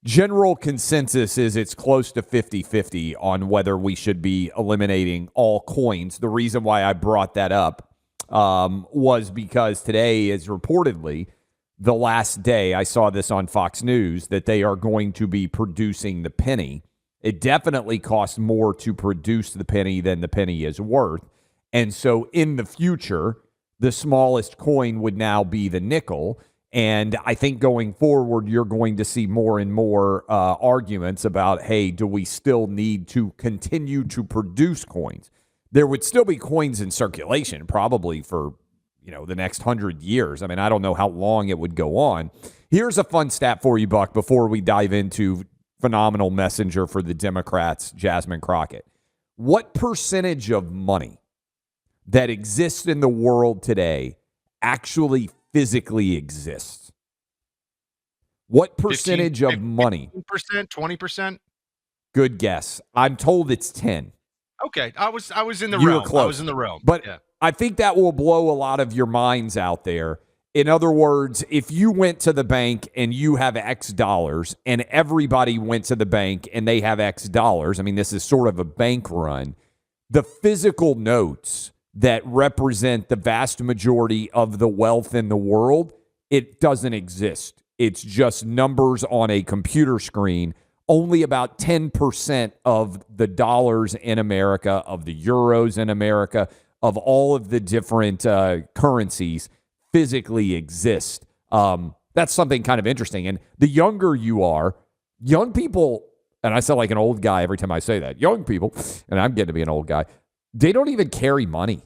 General consensus is it's close to 50-50 on whether we should be eliminating all coins. The reason why I brought that up was because today is reportedly the last day. I saw this on Fox News that they are going to be producing the penny. It definitely costs more to produce the penny than the penny is worth. And so in the future, the smallest coin would now be the nickel. And I think going forward, you're going to see more and more arguments about, hey, do we still need to continue to produce coins? There would still be coins in circulation probably for, the next 100 years. I mean, I don't know how long it would go on. Here's a fun stat for you, Buck, before we dive into phenomenal messenger for the Democrats, Jasmine Crockett. What percentage of money that exists in the world today actually physically exists? What percentage of money? 15%, 20%? Good guess. I'm told it's 10. Okay, I was in the You realm. were close. I was in the realm. But yeah. I think that will blow a lot of your minds out there. In other words, if you went to the bank and you have X dollars and everybody went to the bank and they have X dollars, I mean, this is sort of a bank run, the physical notes that represent the vast majority of the wealth in the world, it doesn't exist. It's just numbers on a computer screen. Only about 10% of the dollars in America, of the euros in America, of all of the different currencies physically exist. That's something kind of interesting. And the younger you are, young people, and I sound like an old guy every time I say that, young people, and I'm getting to be an old guy, they don't even carry money.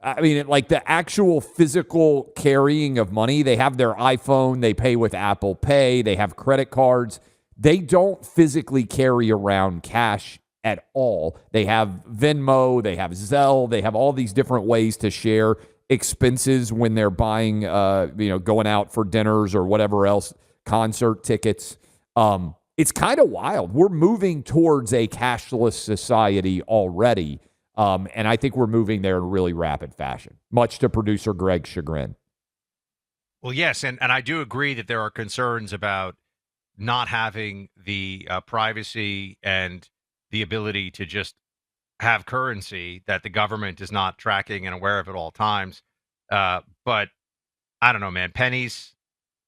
I mean, like the actual physical carrying of money, they have their iPhone, they pay with Apple Pay, they have credit cards. They don't physically carry around cash at all. They have Venmo, they have Zelle, they have all these different ways to share expenses when they're buying, going out for dinners or whatever else, concert tickets. It's kind of wild. We're moving towards a cashless society already, and I think we're moving there in really rapid fashion, much to producer Greg's chagrin. Well, yes, and I do agree that there are concerns about not having the privacy and the ability to just have currency that the government is not tracking and aware of at all times. But I don't know, man. Pennies,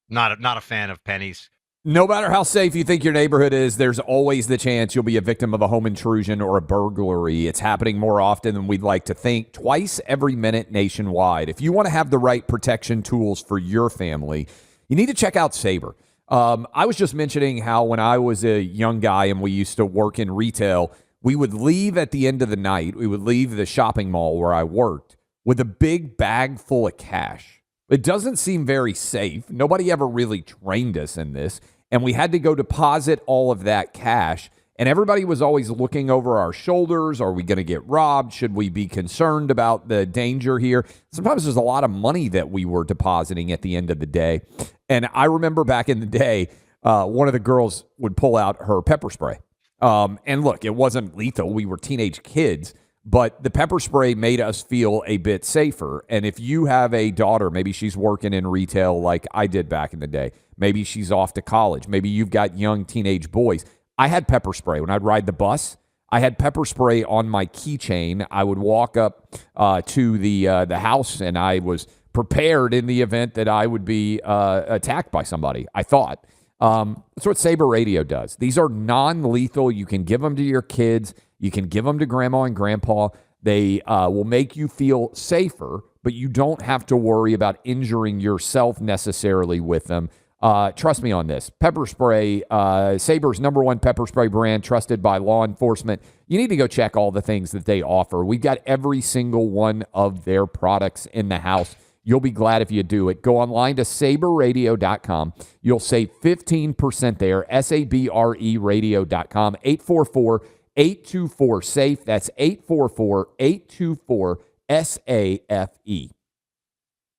not a fan of pennies. No matter how safe you think your neighborhood is, there's always the chance you'll be a victim of a home intrusion or a burglary. It's happening more often than we'd like to think, twice every minute nationwide. If you want to have the right protection tools for your family, you need to check out Sabre. I was just mentioning how when I was a young guy and we used to work in retail, we would leave at the end of the night. We would leave the shopping mall where I worked with a big bag full of cash. It doesn't seem very safe. Nobody ever really trained us in this. And we had to go deposit all of that cash. And everybody was always looking over our shoulders. Are we going to get robbed? Should we be concerned about the danger here? Sometimes there's a lot of money that we were depositing at the end of the day. And I remember back in the day, one of the girls would pull out her pepper spray. And look, it wasn't lethal. We were teenage kids. But the pepper spray made us feel a bit safer. And if you have a daughter, maybe she's working in retail like I did back in the day. Maybe she's off to college. Maybe you've got young teenage boys. I had pepper spray. When I'd ride the bus, I had pepper spray on my keychain. I would walk up to the house, and I was prepared in the event that I would be attacked by somebody, I thought. That's what Sabre Radio does. These are non-lethal. You can give them to your kids. You can give them to grandma and grandpa. They will make you feel safer, but you don't have to worry about injuring yourself necessarily with them. Trust me on this. Pepper spray, Sabre's #1 pepper spray brand, trusted by law enforcement. You need to go check all the things that they offer. We've got every single one of their products in the house. You'll be glad if you do it. Go online to sabreradio.com. You'll save 15% there, SABRE radio.com, 844-824-SAFE. That's 844-824-SAFE.